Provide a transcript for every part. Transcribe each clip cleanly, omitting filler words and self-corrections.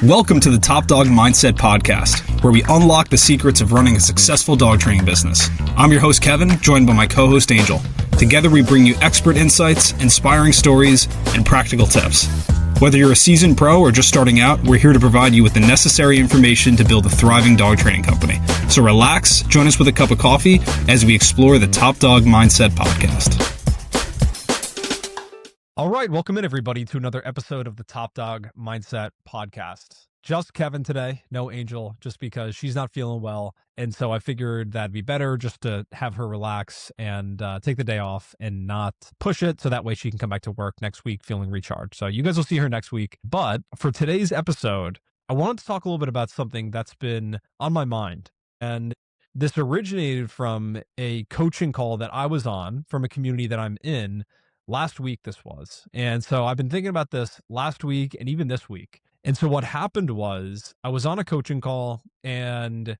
Welcome to the Top Dog Mindset Podcast, where we unlock the secrets of running a successful dog training business. I'm your host, Kevin, joined by my co-host, Angel. Together, we bring you expert insights, inspiring stories, and practical tips. Whether you're a seasoned pro or just starting out, we're here to provide you with the necessary information to build a thriving dog training company. So relax, join us with a cup of coffee as we explore the Top Dog Mindset Podcast. All right, welcome in everybody to another episode of the Top Dog Mindset Podcast. Just Kevin today, no Angel, just because she's not feeling well. And so I figured that'd be better just to have her relax and take the day off and not push it. So that way she can come back to work next week feeling recharged. So you guys will see her next week. But for today's episode, I wanted to talk a little bit about something that's been on my mind. And this originated from a coaching call that I was on from a community that I'm in. Last week, this was. And so I've been thinking about this last week and even this week. And so what happened was I was on a coaching call and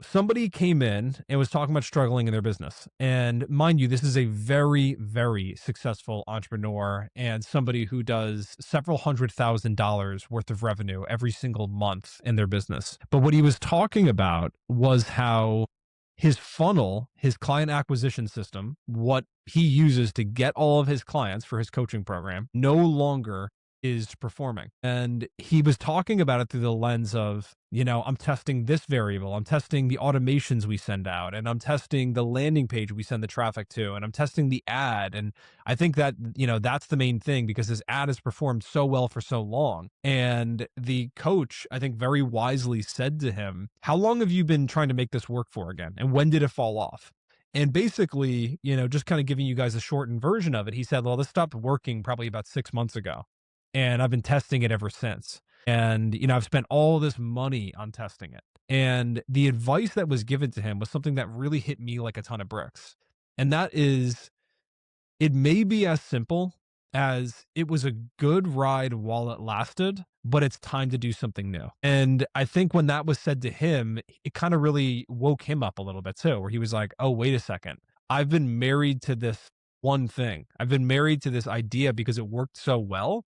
somebody came in and was talking about struggling in their business. And mind you, this is a very, very successful entrepreneur and somebody who does several $100,000 worth of revenue every single month in their business. But what he was talking about was how his funnel, his client acquisition system, what he uses to get all of his clients for his coaching program, no longer is performing. And he was talking about it through the lens of, I'm testing this variable, I'm testing the automations we send out, and I'm testing the landing page we send the traffic to, and I'm testing the ad. And I think that, that's the main thing because his ad has performed so well for so long. And the coach, I think very wisely said to him, how long have you been trying to make this work for again? And when did it fall off? And basically, just kind of giving you guys a shortened version of it, he said, well, this stopped working probably about 6 months ago. And I've been testing it ever since. And, I've spent all this money on testing it. And the advice that was given to him was something that really hit me like a ton of bricks. And that is, it may be as simple as it was a good ride while it lasted, but it's time to do something new. And I think when that was said to him, it kind of really woke him up a little bit too, where he was like, oh, wait a second. I've been married to this one thing. I've been married to this idea because it worked so well.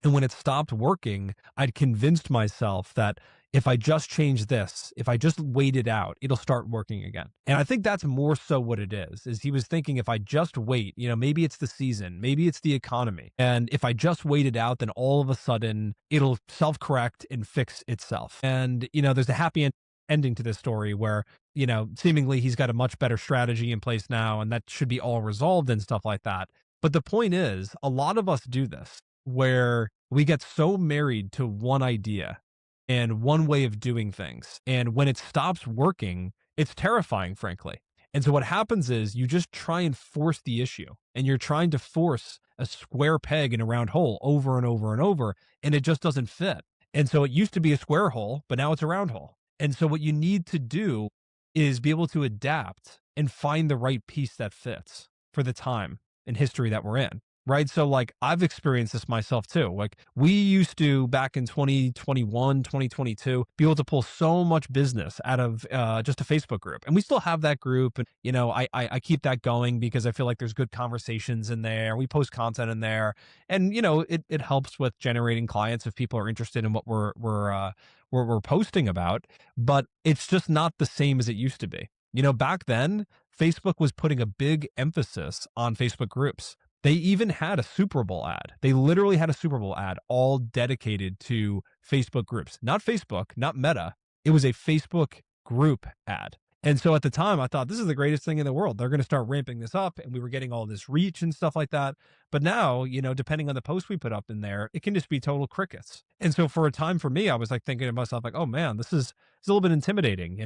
And when it stopped working, I'd convinced myself that if I just change this, if I just wait it out, it'll start working again. And I think that's more so what it is he was thinking if I just wait, maybe it's the season, maybe it's the economy. And if I just wait it out, then all of a sudden it'll self-correct and fix itself. And, there's a happy ending to this story where, seemingly he's got a much better strategy in place now and that should be all resolved and stuff like that. But the point is, a lot of us do this where we get so married to one idea and one way of doing things. And when it stops working, it's terrifying, frankly. And so what happens is you just try and force the issue and you're trying to force a square peg in a round hole over and over and over, and it just doesn't fit. And so it used to be a square hole, but now it's a round hole. And so what you need to do is be able to adapt and find the right piece that fits for the time and history that we're in. Right. So I've experienced this myself too. We used to back in 2021, 2022, be able to pull so much business out of just a Facebook group. And we still have that group. And, I keep that going because I feel like there's good conversations in there. We post content in there and, it helps with generating clients if people are interested in what we're posting about. But it's just not the same as it used to be. Back then, Facebook was putting a big emphasis on Facebook groups. They even had a Super Bowl ad. They literally had a Super Bowl ad all dedicated to Facebook groups. Not Facebook, not Meta. It was a Facebook group ad. And so at the time, I thought this is the greatest thing in the world. They're going to start ramping this up and we were getting all this reach and stuff like that. But now, depending on the post we put up in there, it can just be total crickets. And so for a time for me, I was thinking to myself oh man, this is a little bit intimidating,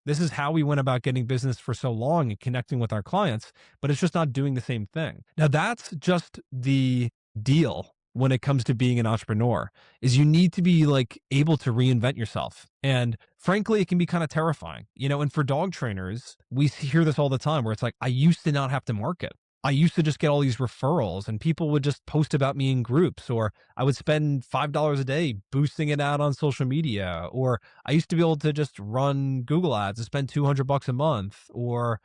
this is how we went about getting business for so long and connecting with our clients, but it's just not doing the same thing. Now, that's just the deal when it comes to being an entrepreneur, is you need to be able to reinvent yourself. And frankly, it can be kind of terrifying, and for dog trainers, we hear this all the time where it's I used to not have to market. I used to just get all these referrals and people would just post about me in groups, or I would spend $5 a day boosting it out on social media. Or I used to be able to just run Google ads and spend $200 a month, or,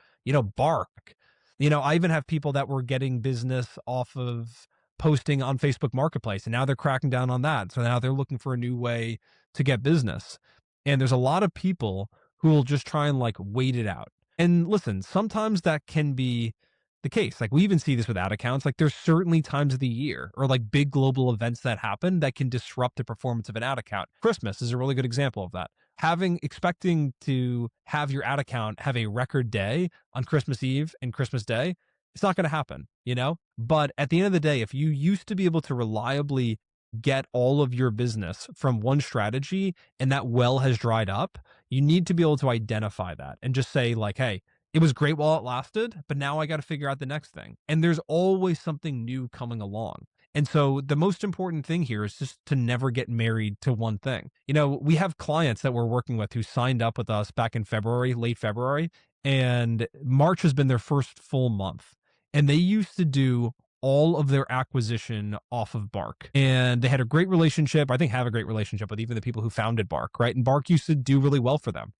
Bark. I even have people that were getting business off of posting on Facebook Marketplace, and now they're cracking down on that. So now they're looking for a new way to get business. And there's a lot of people who will just try and like wait it out. And listen, sometimes that can be the case. Like we even see this with ad accounts. Like there's certainly times of the year or like big global events that happen that can disrupt the performance of an ad account. Christmas is a really good example of that. Expecting to have your ad account have a record day on Christmas Eve and Christmas Day, it's not going to happen, you know? But at the end of the day, if you used to be able to reliably get all of your business from one strategy and that well has dried up, you need to be able to identify that and just say like, hey, it was great while it lasted, but now I got to figure out the next thing. And there's always something new coming along. And so the most important thing here is just to never get married to one thing. You know, we have clients that we're working with who signed up with us back in February, late February, and March has been their first full month. And they used to do all of their acquisition off of Bark. And they had a great relationship. I think have a great relationship with even the people who founded Bark, right? And Bark used to do really well for them.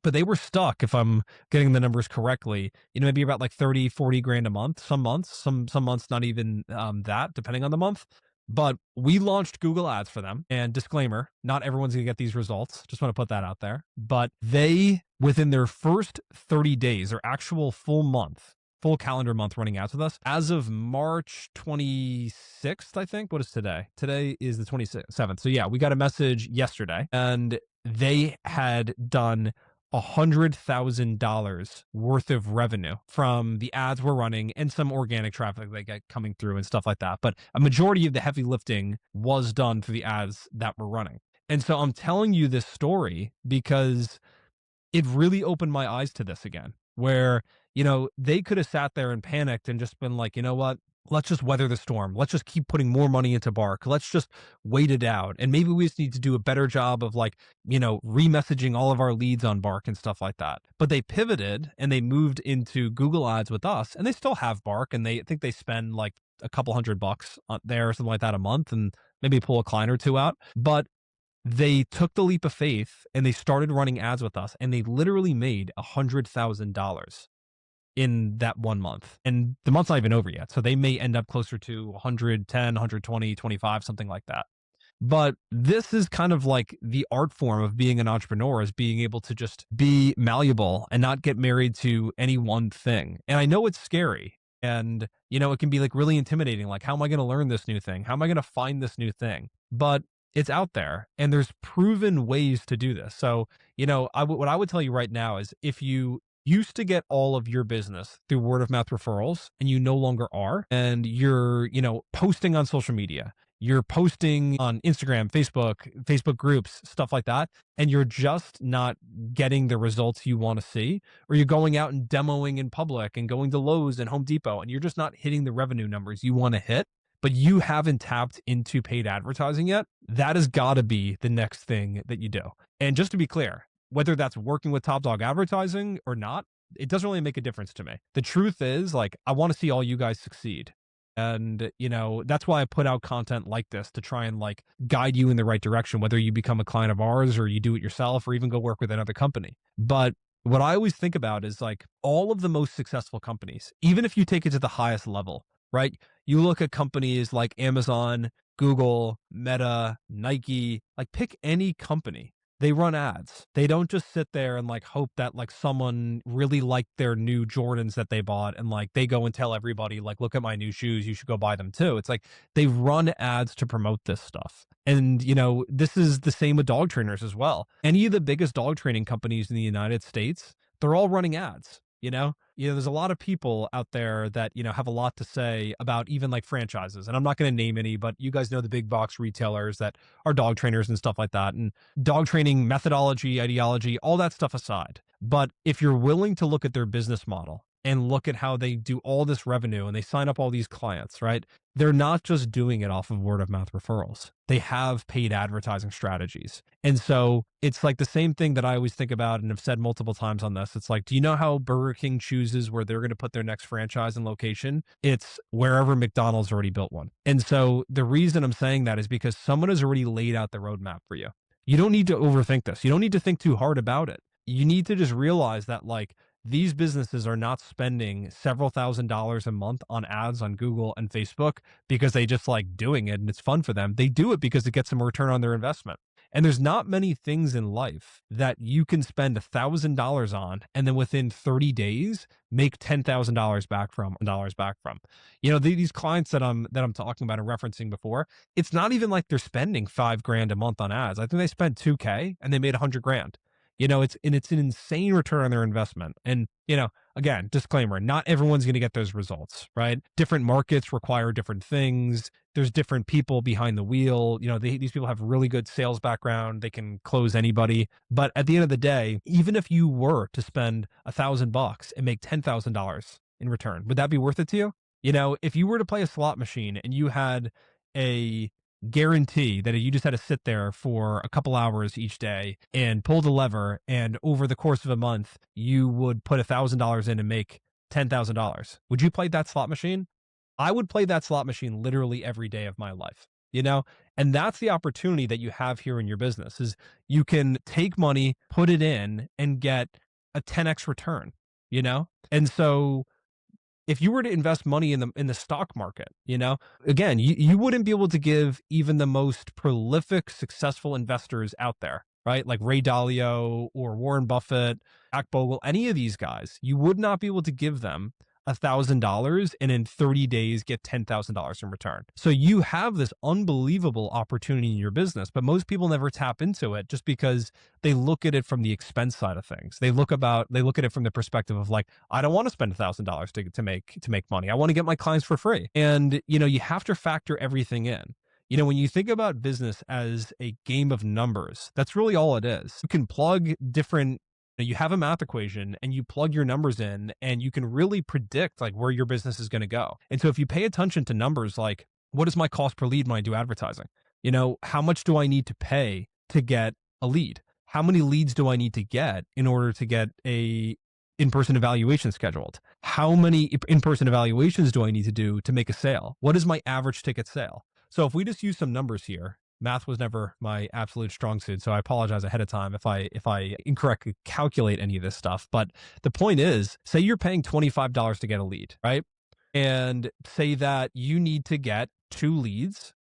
But they were stuck, if I'm getting the numbers correctly, you know, maybe about like 30, 40 grand a month, some months, some months, not even that, depending on the month. But we launched Google Ads for them. And disclaimer, not everyone's going to get these results. Just want to put that out there. But they, within their first 30 days, their actual full month, full calendar month running ads with us, as of March 26th, I think. What is today? Today is the 27th. So yeah, we got a message yesterday and they had done $100,000 worth of revenue from the ads we're running and some organic traffic they get coming through and stuff like that. But a majority of the heavy lifting was done through the ads that we're running. And so I'm telling you this story because it really opened my eyes to this again, where, you know, they could have sat there and panicked and just been like, you know what? Let's just weather the storm. Let's just keep putting more money into Bark. Let's just wait it out. And maybe we just need to do a better job of like, you know, remessaging all of our leads on Bark and stuff like that. But they pivoted and they moved into Google Ads with us, and they still have Bark, and I think they spend like a couple $100 on there or something like that a month and maybe pull a client or two out. But they took the leap of faith and they started running ads with us, and they literally made $100,000 in that 1 month. And the month's not even over yet. So they may end up closer to 110, 120, 25, something like that. But this is kind of like the art form of being an entrepreneur, is being able to just be malleable and not get married to any one thing. And I know it's scary. And, you know, it can be like really intimidating. Like, how am I going to learn this new thing? How am I going to find this new thing? But it's out there and there's proven ways to do this. So, you know, what I would tell you right now is if you used to get all of your business through word of mouth referrals and you no longer are, and you're, you know, posting on social media, you're posting on Instagram, Facebook groups, stuff like that, and you're just not getting the results you want to see, or you're going out and demoing in public and going to Lowe's and Home Depot, and you're just not hitting the revenue numbers you want to hit, but you haven't tapped into paid advertising yet, that has got to be the next thing that you do. And just to be clear, whether that's working with Top Dog Advertising or not, it doesn't really make a difference to me. The truth is, like, I want to see all you guys succeed. And, you know, that's why I put out content like this, to try and like guide you in the right direction, whether you become a client of ours or you do it yourself or even go work with another company. But what I always think about is like all of the most successful companies, even if you take it to the highest level, right? You look at companies like Amazon, Google, Meta, Nike, like pick any company. They run ads. They don't just sit there and like hope that like someone really liked their new Jordans that they bought and like they go and tell everybody like, look at my new shoes, you should go buy them too. It's like they run ads to promote this stuff. And, you know, this is the same with dog trainers as well. Any of the biggest dog training companies in the United States, they're all running ads. You know, there's a lot of people out there that, you know, have a lot to say about even like franchises. And I'm not going to name any, but you guys know the big box retailers that are dog trainers and stuff like that. And dog training methodology, ideology, all that stuff aside. But if you're willing to look at their business model and look at how they do all this revenue and they sign up all these clients, right? They're not just doing it off of word of mouth referrals. They have paid advertising strategies. And so it's like the same thing that I always think about and have said multiple times on this. It's like, do you know how Burger King chooses where they're going to put their next franchise and location? It's wherever McDonald's already built one. And so the reason I'm saying that is because someone has already laid out the roadmap for you. You don't need to overthink this. You don't need to think too hard about it. You need to just realize that like these businesses are not spending several $1,000s a month on ads on Google and Facebook because they just like doing it and it's fun for them. They do it because it gets them a return on their investment. And there's not many things in life that you can spend $1,000 on and then within 30 days make $10,000 back from. These clients that I'm talking about and referencing before, it's not even like they're spending 5 grand a month on ads. I think they spent 2K and they made 100 grand. It's an insane return on their investment. And, again, disclaimer, not everyone's going to get those results, right? Different markets require different things. There's different people behind the wheel. These people have really good sales background. They can close anybody. But at the end of the day, even if you were to spend $1,000 and make $10,000 in return, would that be worth it to you? If you were to play a slot machine and you had a guarantee that you just had to sit there for a couple hours each day and pull the lever, and over the course of a month, you would put $1,000 in and make $10,000. Would you play that slot machine? I would play that slot machine literally every day of my life, and that's the opportunity that you have here in your business is you can take money, put it in and get a 10x return, and so if you were to invest money in the stock market, again, you wouldn't be able to give even the most prolific, successful investors out there, right? Like Ray Dalio or Warren Buffett, Jack Bogle, any of these guys, you would not be able to give them $1,000 and in 30 days get $10,000 in return. So you have this unbelievable opportunity in your business, but most people never tap into it just because they look at it from the expense side of things. They look at it from the perspective of like, I don't want to spend $1,000 to make money. I want to get my clients for free. And you have to factor everything in. When you think about business as a game of numbers, that's really all it is. You can plug different you have a math equation and you plug your numbers in and you can really predict like where your business is going to go. And so if you pay attention to numbers like, what is my cost per lead when I do advertising? How much do I need to pay to get a lead? How many leads do I need to get in order to get a in-person evaluation scheduled? How many in-person evaluations do I need to do to make a sale? What is my average ticket sale? So if we just use some numbers here, math was never my absolute strong suit, so I apologize ahead of time if I incorrectly calculate any of this stuff. But the point is, say you're paying $25 to get a lead, right? And say that you need to get 2 leads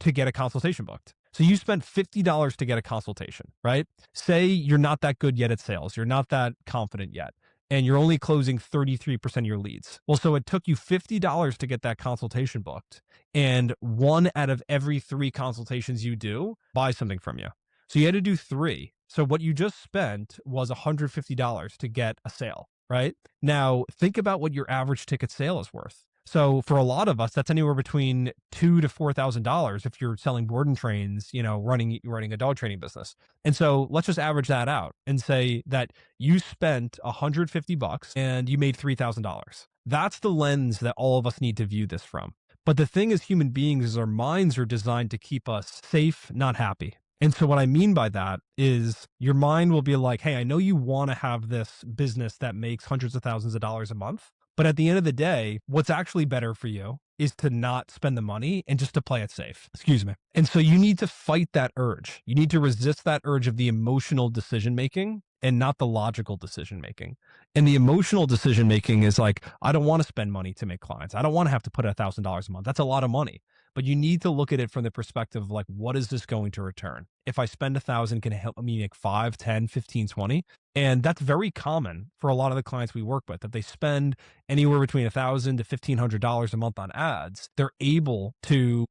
to get a consultation booked. So you spent $50 to get a consultation, right? Say you're not that good yet at sales. You're not that confident yet. And you're only closing 33% of your leads. Well, so it took you $50 to get that consultation booked. And 1 out of every 3 consultations you do buys something from you. So you had to do 3. So what you just spent was $150 to get a sale, right? Now, think about what your average ticket sale is worth. So for a lot of us, that's anywhere between $2,000 to $4,000 if you're selling board and trains, running a dog training business. And so let's just average that out and say that you spent $150 and you made $3,000. That's the lens that all of us need to view this from. But the thing as human beings is our minds are designed to keep us safe, not happy. And so what I mean by that is your mind will be like, hey, I know you want to have this business that makes hundreds of thousands of dollars a month. But at the end of the day, what's actually better for you is to not spend the money and just to play it safe. Excuse me. And so you need to fight that urge. You need to resist that urge of the emotional decision making and not the logical decision making. And the emotional decision making is like, I don't want to spend money to make clients. I don't want to have to put $1,000 a month. That's a lot of money. But you need to look at it from the perspective of like, what is this going to return? If I spend 1,000, can it help me make 5, 10, 15, 20? And that's very common for a lot of the clients we work with, that they spend anywhere between $1,000 to $1,500 a month on ads. They're able to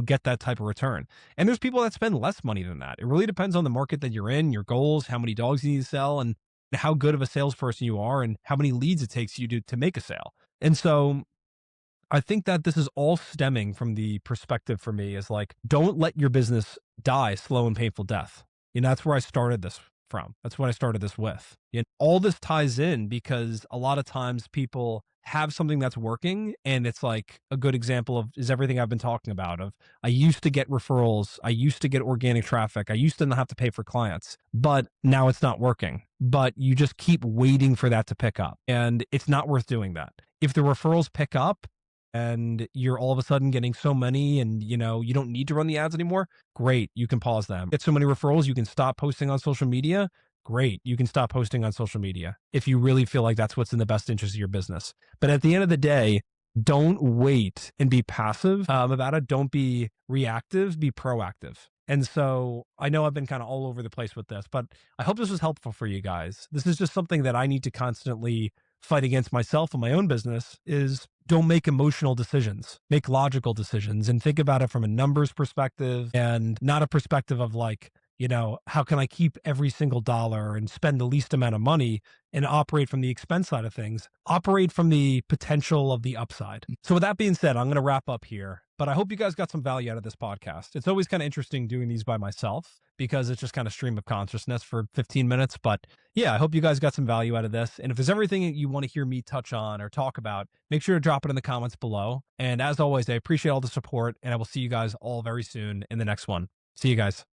get that type of return. And there's people that spend less money than that. It really depends on the market that you're in, your goals, how many dogs you need to sell, and how good of a salesperson you are, and how many leads it takes you to make a sale. And so I think that this is all stemming from the perspective for me is like, don't let your business die slow and painful death. That's where I started this from. That's what I started this with. All this ties in because a lot of times people have something that's working, and it's like a good example of is everything I've been talking about of I used to get referrals. I used to get organic traffic. I used to not have to pay for clients, but now it's not working. But you just keep waiting for that to pick up, and it's not worth doing that. If the referrals pick up and you're all of a sudden getting so many and you don't need to run the ads anymore, great, you can pause them. Get so many referrals, you can stop posting on social media, great. You can stop posting on social media if you really feel like that's what's in the best interest of your business. But at the end of the day, don't wait and be passive about it. Don't be reactive, be proactive. And so I know I've been kind of all over the place with this, but I hope this was helpful for you guys. This is just something that I need to constantly fight against myself in my own business is don't make emotional decisions, make logical decisions and think about it from a numbers perspective and not a perspective of like, how can I keep every single dollar and spend the least amount of money and operate from the expense side of things, operate from the potential of the upside. So with that being said, I'm going to wrap up here, but I hope you guys got some value out of this podcast. It's always kind of interesting doing these by myself because it's just kind of stream of consciousness for 15 minutes. But yeah, I hope you guys got some value out of this. And if there's everything that you want to hear me touch on or talk about, make sure to drop it in the comments below. And as always, I appreciate all the support and I will see you guys all very soon in the next one. See you guys.